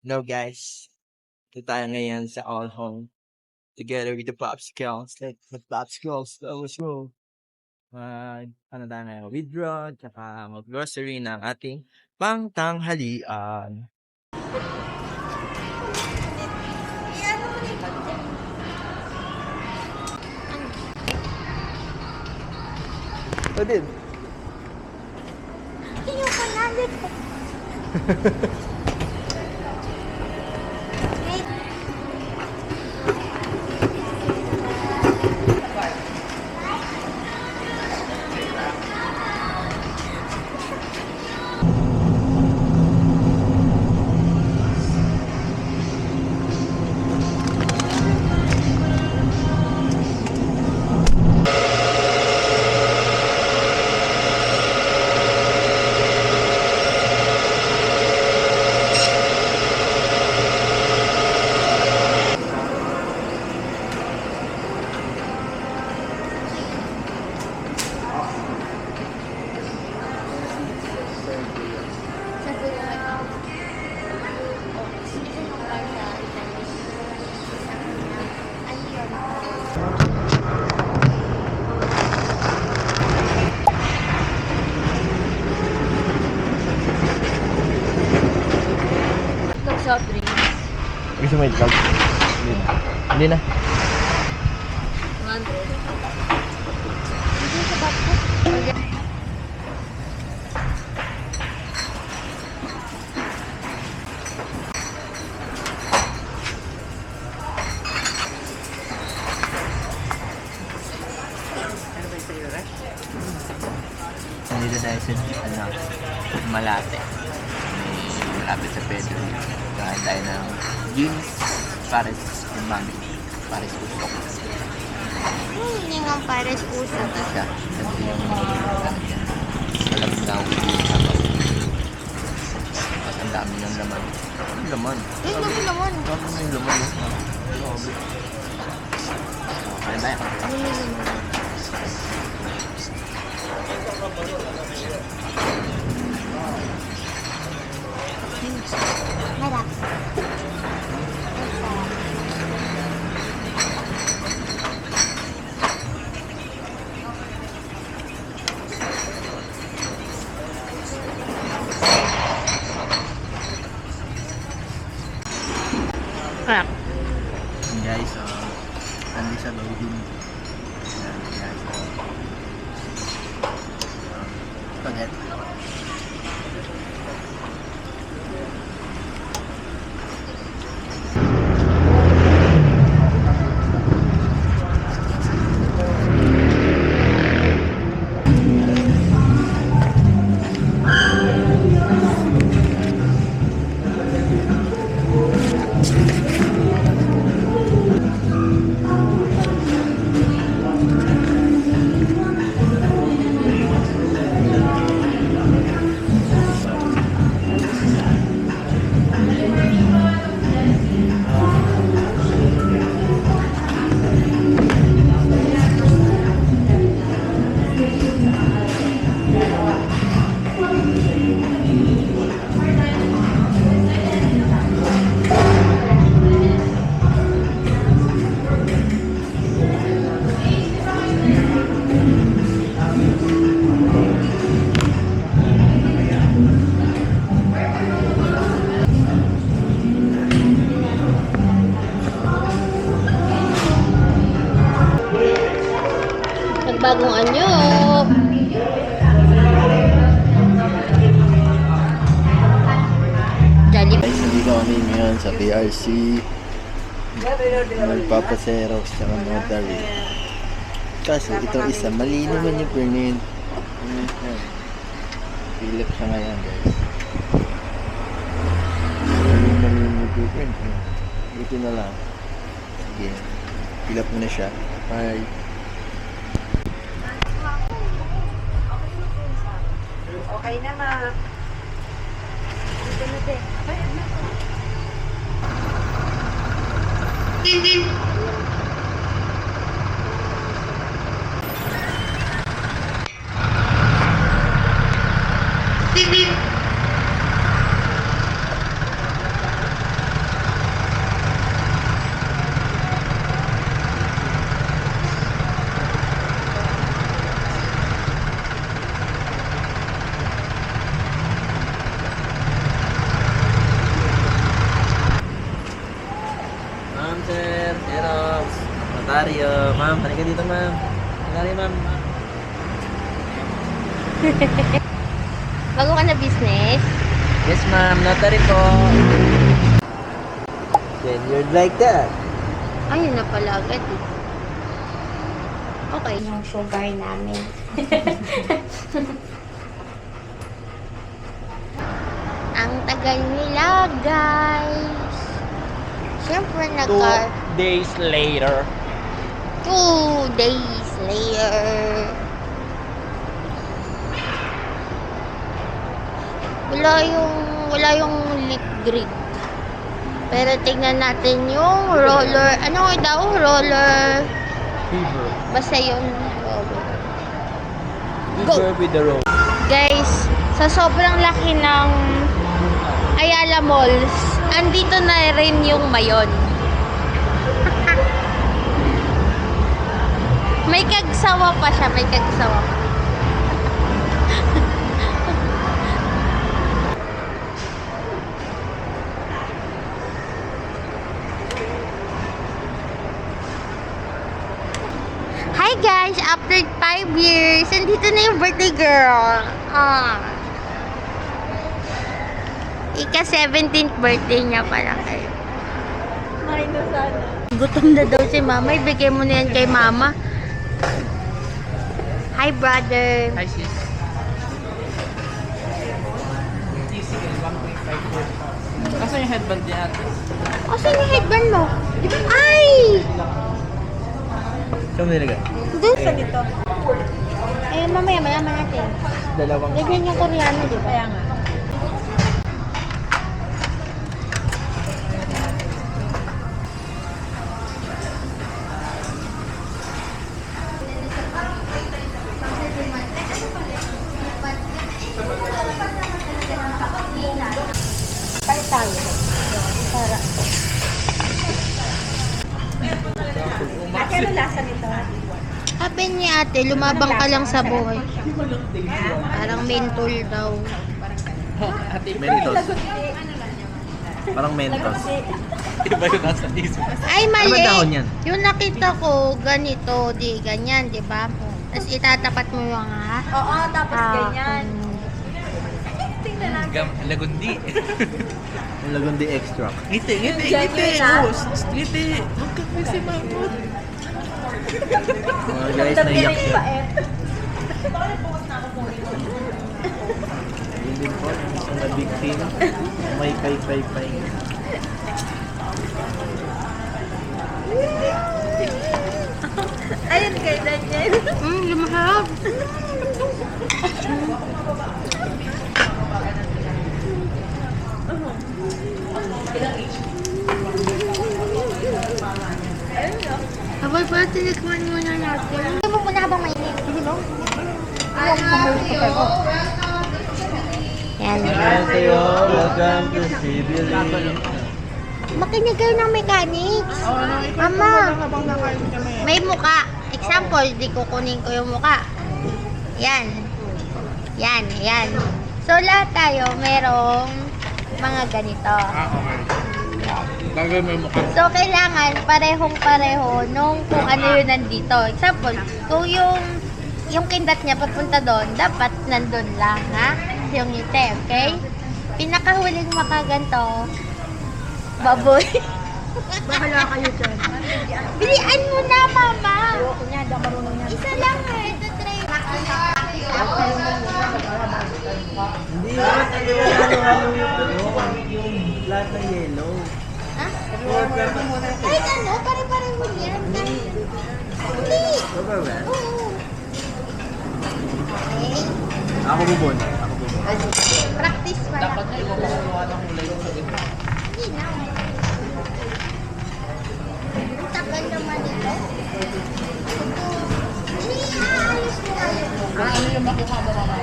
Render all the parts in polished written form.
No guys, ito tayo ngayon sa All Home together with the Popsicles. Let's Popsicles, let's go. Ano tayo ngayon? Withdraw, tsaka mag-grocery ng ating pangtanghalian. Ito din. Tingnan ko na dito. Soft drinks. Gusto mo itlog? Hindi na. Hindi na. 100. Hindi sa bato. Nandito tayo sa Malate. Malapit sa Pedro. Kain tayo ng jeans, pares, yung mami. Pares puso. Hindi nga pares puso. Ito siya. Ito yung malamig na ako yung sabaw. Mas ang dami ng laman. Ang laman? Yung naman. Ang dami ng laman. Kaya tayo. Harap. Harap. Guys, andi sa loading. Ayan, guys. Spaghetti. Nagbagong anyo. Jolly. Guys, nandito kami ngayon sa PRC. Magpapaserox sa notary. Kaso itong isa, mali naman yung permit. Philip siya ngayon, guys. Mali yung print. Buti na lang. Sige, fill up mo na siya. Bye. Okay na ma. Dito na din. ma'am. Halika dito, ma'am. Halika, ma'am. Bago ka na business? Yes, ma'am. Notary po. Then you're like that. Ayun na pala agad eh. Okay. Yung sugar namin. Ang tagal nila, guys. Siyempre, 2 days later. 2 days later. Wala yung lip grip. Pero tingnan natin yung roller. Ano nga daw? Roller. Fever. Basta yun. Roller. Fever with the road. Guys, sa sobrang laki ng Ayala Malls, andito na rin yung Mayon. May kagsawa pa siya, may kagsawa pa. Hi guys! After 5 years, andito na yung birthday girl. Ika-17th birthday niya pala kayo. Gutom na daw si mama. Ibigay mo na yan kay mama. Hi brother. Hi, sis. Asan yung headband niya ate? Asan yung headband mo? Ay! Saan mo nilagay? Doon sa dito. Eh, mamaya malaman natin. Dalawang. Ganyan yung Koreano, di ba? Kaya nga. Palit tayo. Para. Ate, ano lasa nito? Sabi ni ate, lumabang ka lang sa buhay. Parang mentol daw. Mentos. Parang mentos. Iba yung nasa isip. Ay, mali. Ano ba dahon yan? Yung nakita ko, ganito, di ganyan, di ba? Tapos itatapat mo yung Oo, tapos ganyan. Lagundi. Lagundi extract. Ngiti. Genuine, ah. Ngiti. Huwag ka kasi mamot. Mga guys, naiyak siya. Yun din po, sa big team. May pay. Ayun kay Daniel. Lumahab. Abay, pala tinikman muna natin. Hindi mo muna habang mainit. Hindi mo? Yan. Annyeonghaseyo, welcome to Sibilin. Makinig kayo ng mechanics. Mama, may muka. Example, di kukunin ko yung muka. Yan. So, lahat tayo merong mga ganito. Gagawin mo yung mukha. So, kailangan parehong-pareho nung kung ano yun nandito. Example, kung yung kindat niya papunta doon, dapat nandun lang, ha? Yung ngiti, okay? Pinakahuling makaganto, baboy. Bahala kayo dyan. Bilian mo na, mama! Ayoko niya, di ako marunong niya. Isa lang, ha? Ito, try. Hindi naman halo-halo yung lahat ng yellow. Ha? Kahit ano, pare-pareho yan. Hindi. Overwhelmed? Oo. Okay. Ako bubon. Practice pa lang. Dapat na iwawawa ng kulay sa iba. Hindi na. Ang tagal naman ito. Iniayos mo tayo. Ano yung makuha mo mga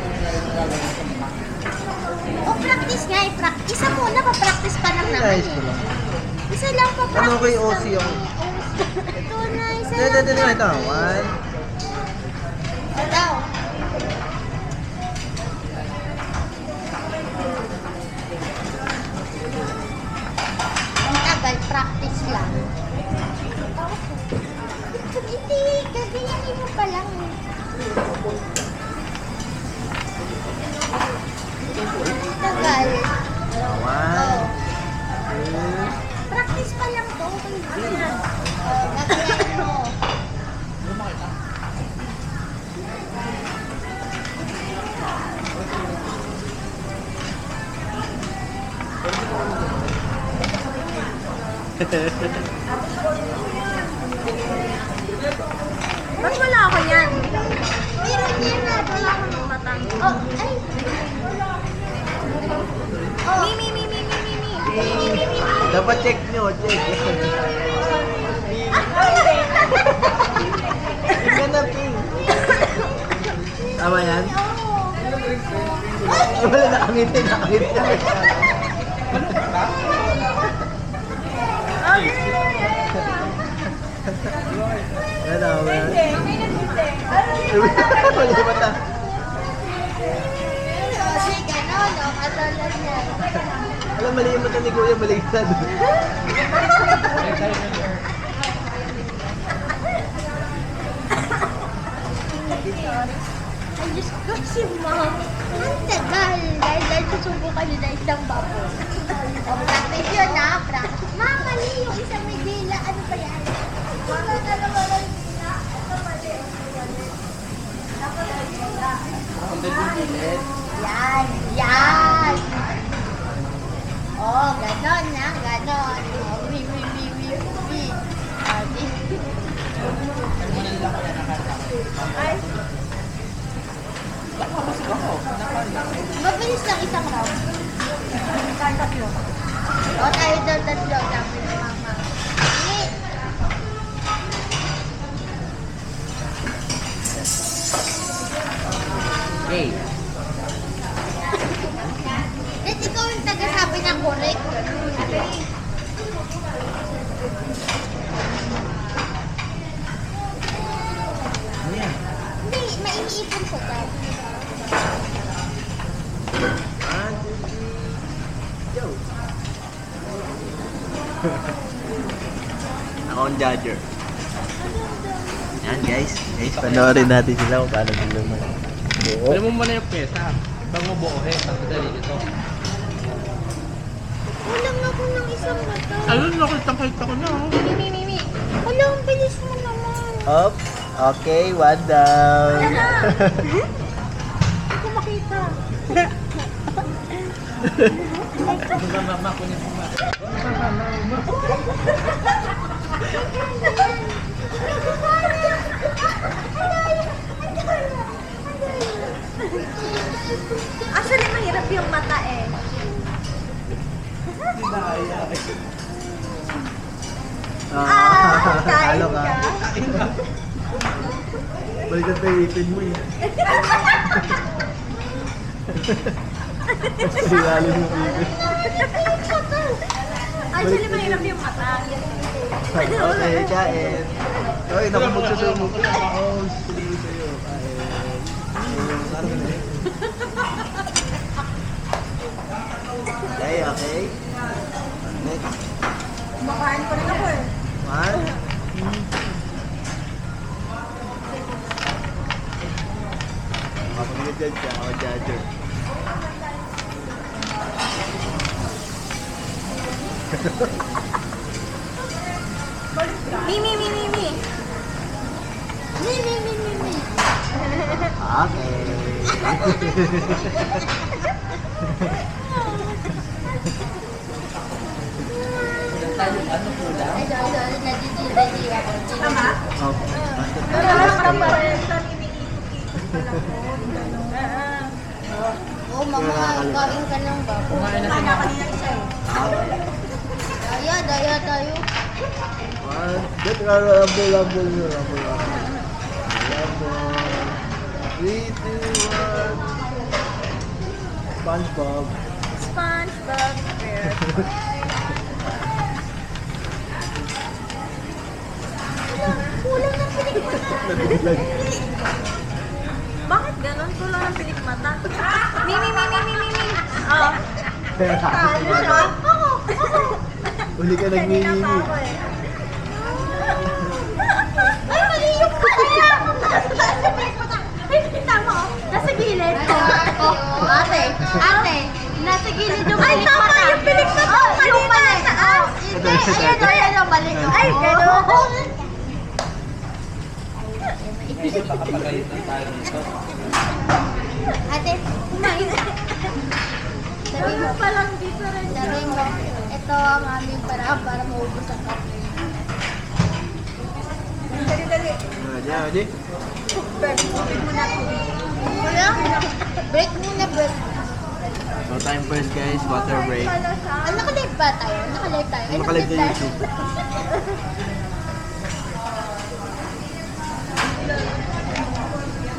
O, practice nga. Isa muna, pa-practice pa lang naman. Nice ko lang. Isa lang pa-practice. Ano kay OC lang. ako? Ito na, isa Ito. lang. One. Ito. Ang tagal, practice lang. Hindi. Tagal. One. Practice pa lang to. Ano yan? Gagayain mo. Ba't wala ako yan? Meron yan na. Wala ako ng matang. Oh, ay. Oh. Mi. Dapat check nyo, check. Ganda, Ping. Tama yan? Wala, nakangiti. Wala, tama yan? Wala ba ta? Kasi gano'n, no? Katulad niya. Alam, mali yung mata ni Kuya, baliktad. Ay, Diyos ko si Mom. Ang tagal. Dahil susubukan nyo na isang baboy. O, practice yun na. Practice. Mali yung isang may dila. Ano ba yan? Yan. Yan. Oh, ganon na. Ganon. Oh, wi. Mabilis lang isang round. O, tayo doon tatlo. Sabi ni Mama. Hindi. Okay. At ikaw yung taga-sabi ng correct. Ano yan? Hindi, mainiipon ko daw. One, two, three, go! Ako ang judger. Yan guys, panoorin natin sila kung paano sila mag-buo. Alam mo muna yung pyesa. Bago mo buuhin, pagdali ito. Kulang ako ng isang mata. Ayun, nakita ko na. Oh. Mi. Wala, ang bilis mo naman. Up. Okay, one down. Hindi ko makita. Mama, kunin mo ba? Actually, mahirap yung mata eh. Talo ka. Balikan tayo ipin mo eh. Sinalo mo ipin. Actually, mahirap yung mata. Okay, kain. Okay, naku magsusumog. Oh, sige sa'yo. Kain. Okay. Next. Kumakain ko rin ako eh. One. Kapag dyan siya, ako judger. Mi. Mi. Okay. Ready ako. Tama? Okay. Basta Pero alam ka pa rin. Saan iniikot-ikot ka lang. Oo, mga kain ka ng baboy. Kumain na si Kaya Mama. kanina isa eh. Daya tayo. one. Get rumble. Three, two, one. SpongeBob. SpongeBob SquarePants. Kulang ng pinikmata. Bakit ganon? Kulang ng pinikmata. Mi. Oo. Talo siya. Uli ka Kanina pa nagmimimi. ako eh. Ay, mali yung kaya. Ay, tama ko. Nasa gilid ko. Ate. sa gilid yung ay, tama yung pilik na to. Kanina, taas. Hindi, ayan o, mali. Ay, gano'n. Baka pagalit na tayo dito. Ate, kumain. Sabi mo, Palang different. sabi mo, ito ang aming paraan para maubos ang kape. Dali. Jadi. Kuya, break muna, break. So time first guys, water break. Ah, naka-live ba tayo? Naka-live tayo? Ay, Naka-live naka-live na tayo.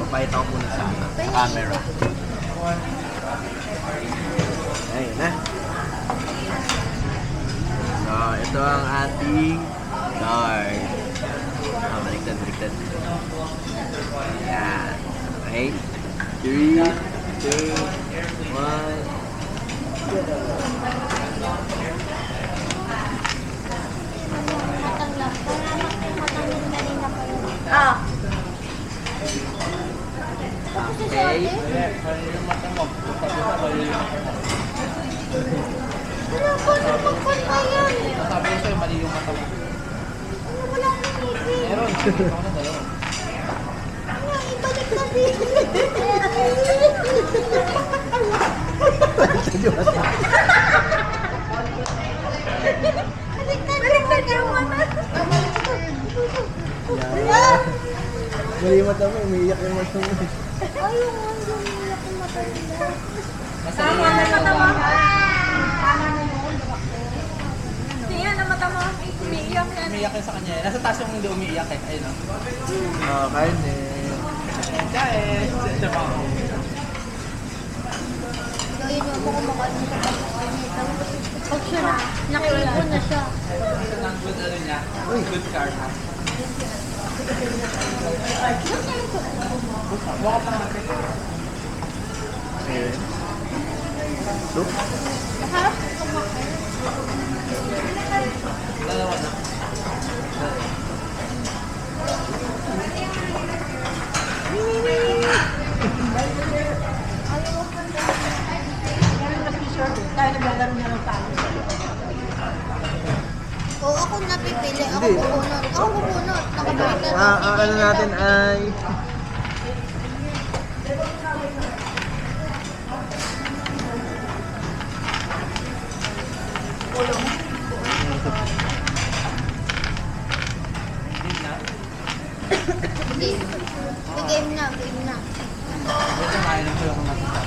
Papayat ako muna sa camera. Ayun na. So, ito ang ating card. Baliktad. Yan. Okay. 3, 2, 1. Matanggap. Para matanggap na rin ako yun. Ah. Okay. Yung mata mo. Wala ko na magpunta yan. Sabi ko sa'yo, mali yung mata mo. Ano, wala akong ngipin. Meron. Ako na dalawa. Ano, ibalik na din. Balik na yung mata. Mali yung mata mo, umiiyak yung mata mo. Ayun, ang umiiyak yung mata nila. Tama na mata mo. Tingnan na mata mo. Umiiyak yan. Umiiyak yun sa kanya. Nasa taas yung hindi umiiyak eh. Ayun o. Kain eh. Guys! Ito pa ako. Gawin mo ako kumakain sa pagkakas nito. Pag siya na, nakiipon na siya. Ito na ang good ano niya. Good card. Baka pa natin. Ayun. Soup? Harap kumakain. Dalawa na. Tayo naglalaro niya ng talo. Oo, ako napipili. Ako bubunot. Ako bubunot. Nakabalikan. Ano natin ay... Hindi. Game na, game na. Ito kain ko yung mata.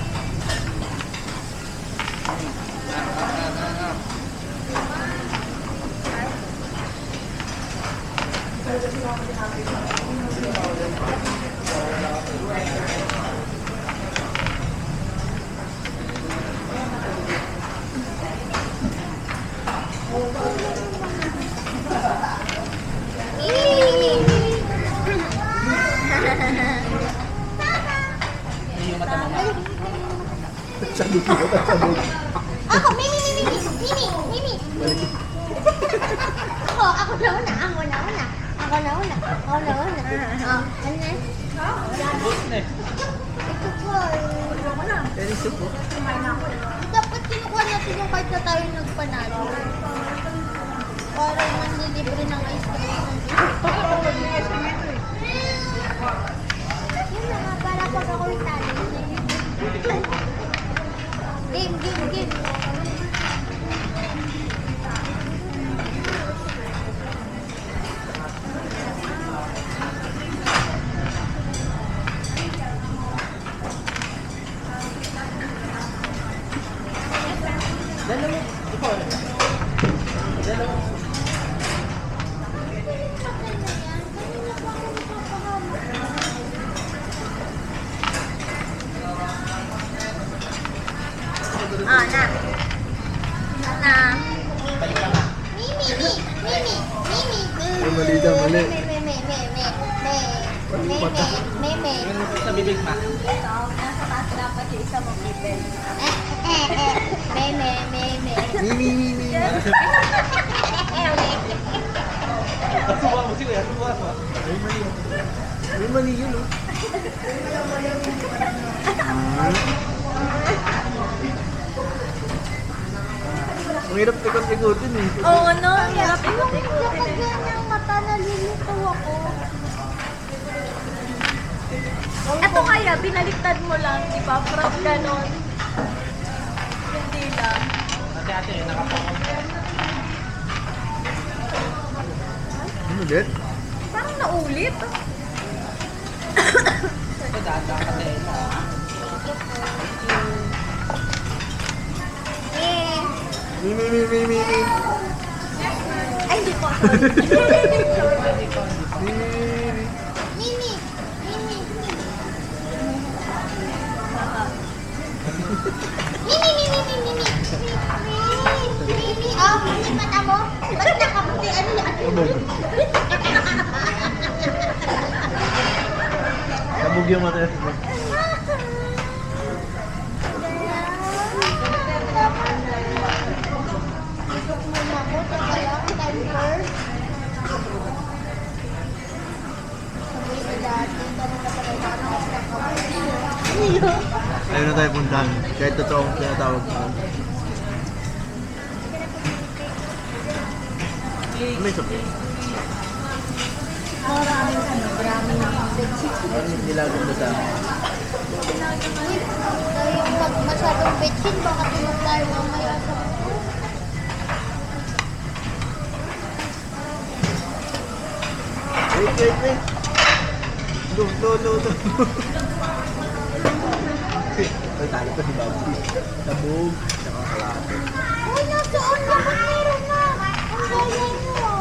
Hindi yung mata mo. Ako, Mimi. Ako na una. Oh, ano na? Bus na eh. Ito po. Very soup po. Dapat kinukuha natin yung card na tayo nagpanalo. Para manlilibre ng ice cream. Yun na nga, para pag ako'y talo. Game. Dalawa. Ikaw. Dalawa. Ah, na. Na. Balik ka na. Mimi. Mali daw, mali. Yung sa bibig ma. Ito, nasa taas dapat yung isa mong ipin. Mimi. Asuwa mo sila. Asuwa mo. May mali yun oh. Ang hirap ikot-ikotin eh. Oo, no? Ang hirap ikot-ikotin Kapag eh. ganyang mata, nalilito ako. Ito kaya, binaliktad mo lang, di ba? From ganon. Hindi lang. Ate, nakapakot. Ano ulit? Parang naulit. Ito, daan-daan ka din. Eh, Mimi. Ay, hindi po. Sorry. Mimi. Mimi. Mimi. Mimi. Oh, Mimi, mata mo. Ba't nakaputi? Ano yan? Sabog yung mata. Ayun na tayo puntahan. Kahit totoong tinatawag ko. May sabi. Maraming nilagang na sa Yung pag masyadong betchin, baka tulog tayo mamaya sa... Wait. Lo. Ay, talo pa si Babsi. Sabog. Tsaka kalahati. Uy, nasaan na? Ba't meron na? Ang gaya nyo.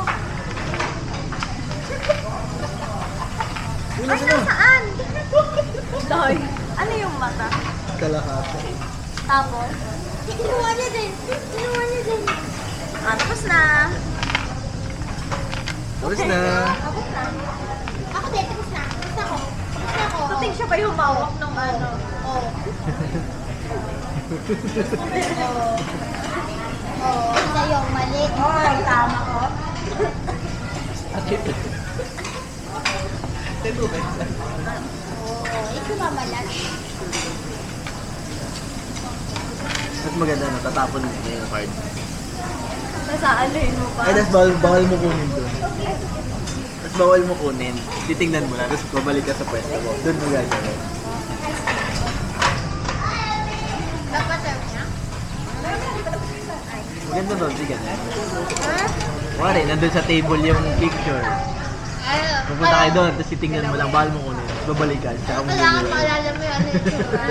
Uy, Ay, nasa na? nasaan? Doy. Ano yung mata? Kalahati. Tapos? Kinuha niya din. Tapos na. Tapos na. Tapos na. Ako din, tapos na. Tapos ako. Tuting siya pa yung humawak ng ano. Oo. Oo, siya yung mali. Ay, tama ko. Ate, ito ba? Oo, ito mamalas. Mas maganda na, tatapon na yung card. Nasaalin mo pa. Ay, tapos bawal mo kunin doon. Tapos bawal mo kunin. Titingnan mo lang, tapos babalik ka sa pwesto mo. Doon mo gagawin. Dapat serve niya? Maganda doon, sige na. Ha? Wari, nandun sa table yung picture. Pupunta kayo doon, tapos titingnan mo lang, bawal mo kunin. Tapos babalik ka, tsaka mo Kailangan bibili. maalala mo yung ano yung tsura.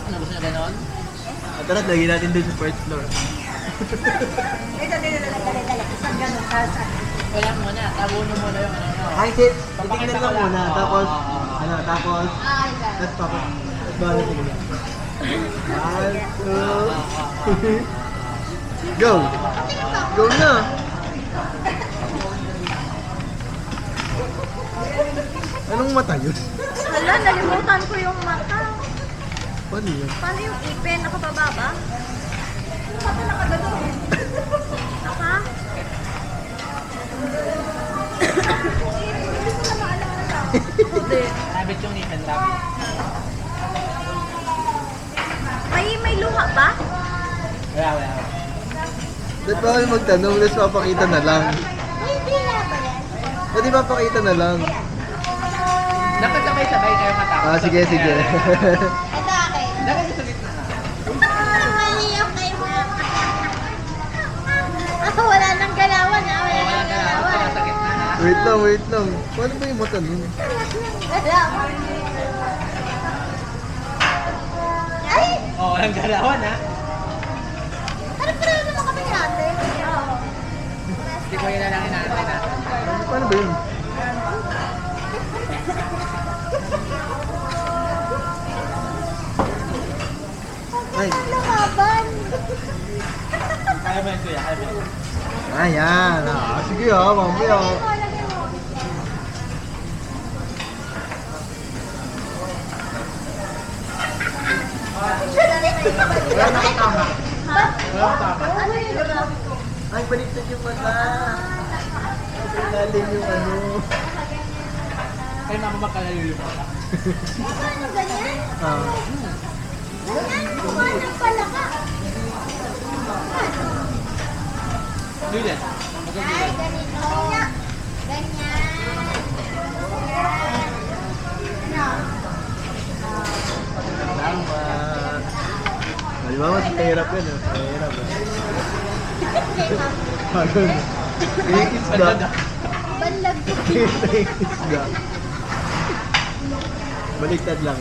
Ano gusto niya ganon? At tara, lagyan natin doon sa first floor. Dali. Isang ganun. Wala muna, tabunin mo na yung ano nyo. Ay, titingnan lang muna, tapos, tapos, Ay, God. tapos tapos bawal tingnan. 1, 2, go! Go na! Anong mata yun? Hala, nalimutan ko yung mata. Paano yun? Paano yung ipin? Nakababa ba? Yung mata nakagano. Naka? Hindi ko na maalala. Ako din. Rabbit yung ngipin, rabbit. May luha ba? Wala. Ba't bawal magtanong, tapos papakita na lang? Hindi na ba yan? Pwede papakita na lang. Dapat sabay-sabay kayo matapos. Ah, sige. Ito akin. Dapat sa gitna. Mali yung kay mo. Ako wala nang galawan ha. Wala Wala nang ka lang, galawan. sa gitna ha. Wait lang. Paano ba yung mata nun? Galawan. Ay! Oo, walang galawan ha. Parang pareho naman kami ni ate. Oo. Hindi ko yun na lang inaantay na. Paano ba yun? Ay, Lumaban. Kaya mo yun, kuya, kaya mo yun. ayan. Sige mamaya. Lagay mo. Wala nakatama. Walang tama. Ano yun? Ay, baliktad yung mata. Lalim yung ano. Kaya mama magkalayo yung mata. Ano ganyan? Ah. Ganyan, mukha ng palaka. Juliet. Ay, ganito. Ganyan. Salamat. Halimbawa, mahirap yan. Mahirap. Pagod. Isda. Banlag. Isda. Baliktad lang.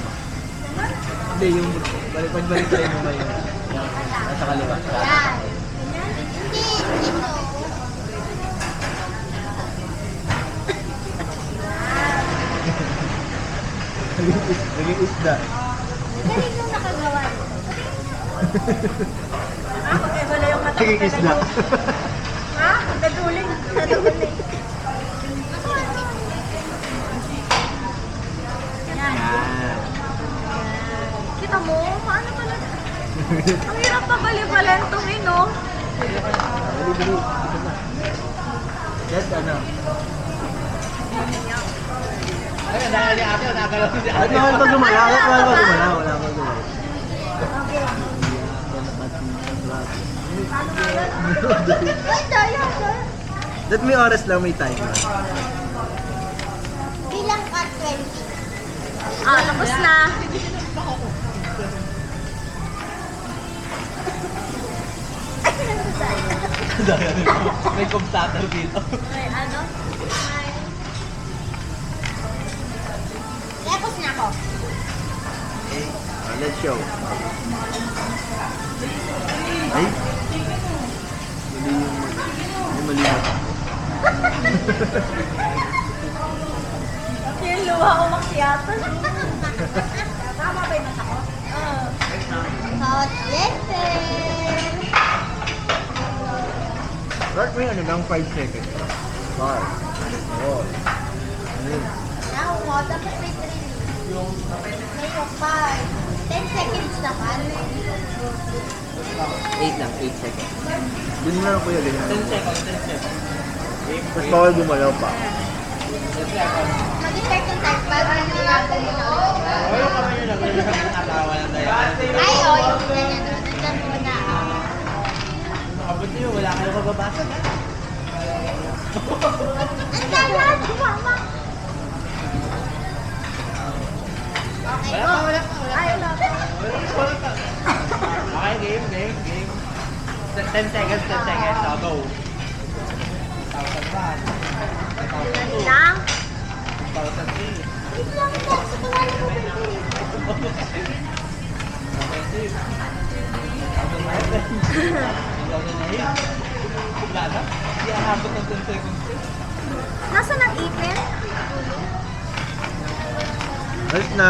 Hindi, yung baliktad mo ba yun? Nasa kaliwa. Yan. Hindi, ito. Naging isda. Galing nung nakagawa. Magkaiwala yung mata. Naging isda. Ha? Naduling. Naduling. Yan. Yan. Kita mo? Paano pala? Ang hirap pa bali-balentong no? Bili. Ito na. That's ano. Ay, dahil ni ate, nakagalaw si At ate. mahal pa gumala. Wala pa gumala. Ay, daya. That may oras lang, may time. Bilang ka 20. Ah, tapos na. May computer dito. Ay, ano? Tapos na ako. Okay, let's show. Ay. Mali na. Yung luha ko makyata. Tama ba yung mata ko? Hot letter. Start mo yun, lang 5 seconds. 5. Oh. Now, mo, dapat may 3. May yung 5. 10 seconds naman. 8 lang, 8 seconds. Ganyan na lang kuya, ganyan 10 lang. seconds, 10 seconds. Tapos bawal gumalaw pa. 10 seconds. Mag-start yung time bago yung ginagawa mo. O, yung kamay nyo lang, yung nakatawa ng dayan. Ay, oh, yung ganyan. Nandiyan mo na. Nakabot nyo, wala kayo mababasa. Ang daya, mama. Okay, go. Ay, wala pa. Okay, game. 10 seconds, 10 seconds. I'll go. 1,000 baht. 1,002. Lang. 1,003. Wait lang po. Sa tuwali mo, baby. 1,006. 1,009. Wala na. Hindi aabot ng 10 seconds. Nasaan ang ipin? Alis na.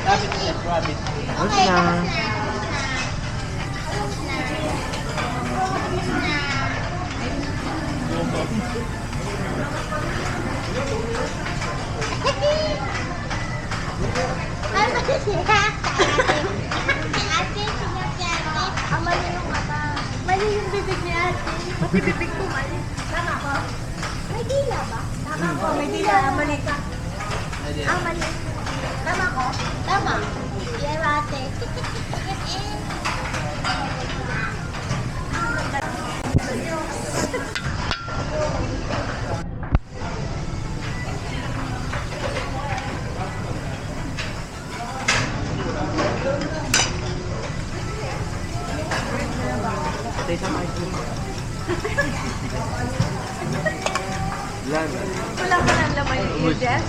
Rabbit, yes, rabbit. Alis Okay, na. tapos na. Tapos na. Tapos na. Ay, bakit siya? Ate, siya si ate. Ang mali yung mata. Mali yung bibig ni ate. Pati bibig ko mali. Tama ko. May dila ba? Tama ko. May dila. Mali ka. Ah, mali. Tama ko. Tama. Yan ate. Wala na. Wala ka lang laman yung ear, Jeff.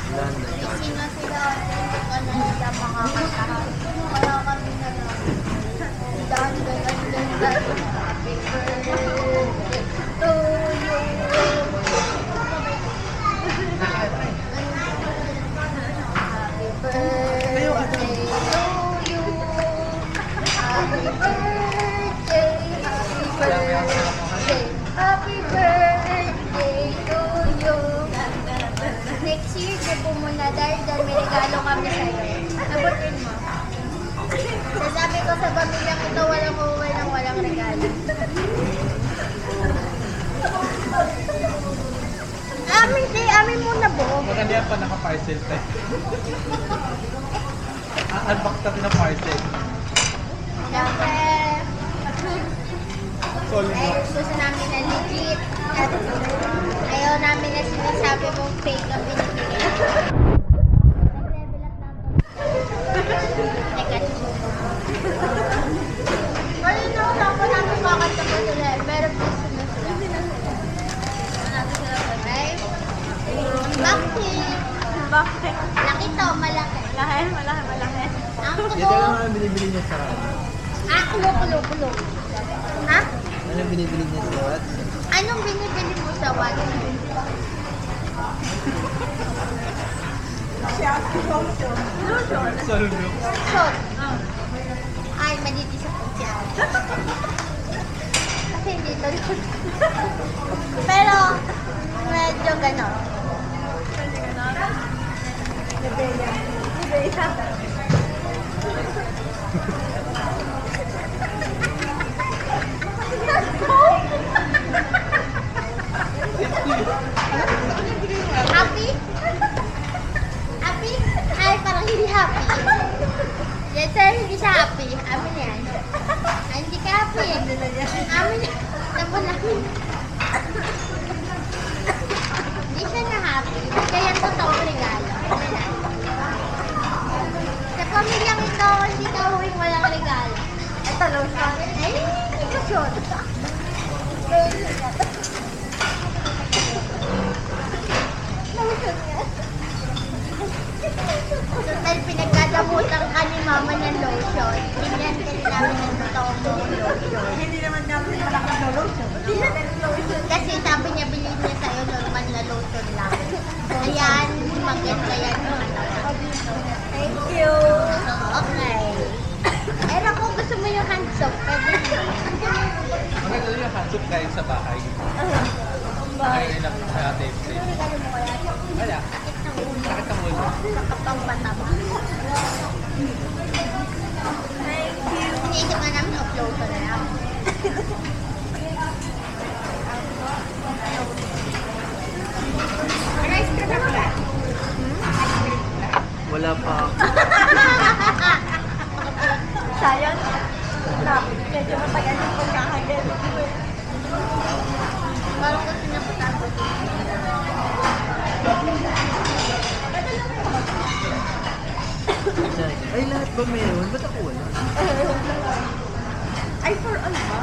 Wala na. Sino sila ate? Ano sila makakanta? Wala kami na lang. Dan. Happy birthday to you. Happy birthday to you. Happy birthday. Happy birthday to you. Next year, di po muna dahil may regalo kami sa'yo. Sagutin mo. Sasabi ko sa pamilyang ito, walang uuwi ng walang regalo. Amin muna po. Maganda yan pa naka-parcel tayo. Unbox natin ang parcel. Siyempre. Ay, gusto namin na legit. At ayaw namin na sinasabi mong fake ang binibigay. Nag-level up na ako. Teka, susunod. Ano na ako namin makakanta mo sila. Pero please sunod sila. Okay? Bakit? Bakit? Laki to, malaki. Malaki. Ang Ito kulo. lang ang binibili niya sa Kulo. Ha? Anong binibili niya sa Watts? Anong binibili mo sa Watson? Solve milk. Shot. Ay, maliti sa siya. Kasi hindi to. Pero, medyo gano'n. Happy? Happy? Ay, parang hindi happy. Yes, sir, hindi siya happy. Amin yan. Ay, hindi ka happy. Amin yan. Tapos namin. Hindi siya na happy. Kaya ang totoong regalo. Amin yan. Sa pamilyang ito, hindi ka huwing walang regalo. Ito, lotion. Ay, lotion. Lotion yan. Total, pinagdadamutan ka ni mama ng lotion. Binyan ka rin namin ng totoong lotion. Hindi naman namin malakas na lotion. Kasi sabi niya, bilhin niya sa'yo normal na lotion lang. Ayan, maganda yan. Thank you. Okay. Pero kung gusto mo yung hand soap, pwede yun. Maganda yung hatsuk kayo sa bahay. Ay, rin ako sa ate. Regalo mo kaya? Wala. Sakit ng ulo. Sakit ang ulo. Nakapang patama. Thank you. Iniisip nga namin, upload ko na lang. Rice ka na ba? Wala pa. Sayang. Na, medyo matagal yung pagkakagal. Parang gusto niya patapos. Ay, lahat ba meron? Ba't ako wala? Ay, for all ba?